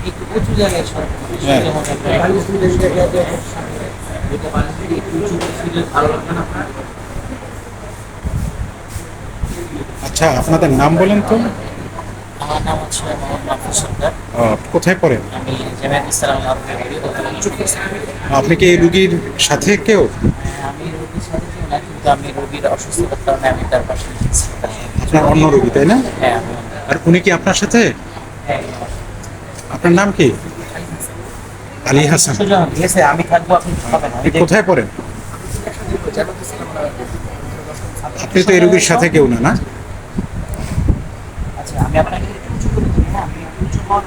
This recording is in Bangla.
একটু উঁচু জায়গায় হ্যাঁ। ভালো লাগবে না আপনার? আচ্ছা, আপনাদের নাম বলেন তো। আমার নাম হচ্ছে মোহাম্মদ মাহফুজ সরকার। কোথায় পড়েন? আমি জামিয়াত ইসলাম করছি। আপনি কি এই রুগীর সাথে কেউ? আমি রোগীর সাথে কেউ না, কিন্তু আমি রোগীর অসুস্থতার কারণে আমি তার পাশে এসেছি। আপনার অন্য রুগী, তাই না? হ্যাঁ, আমি আর উনি কি আপনার সাথে? হ্যাঁ। আপনার নাম কি? আলী হাসান। সুজন, ঠিক আছে, আমি থাকবো, আপনি পাবেন। আপনি কোথায় পড়েন? আপনি তো এই রুগীর সাথে কেউ না, না? আচ্ছা, আমি আপনাকে একটু উঁচু করে দিই, হ্যাঁ, আপনি একটু উঁচু হন।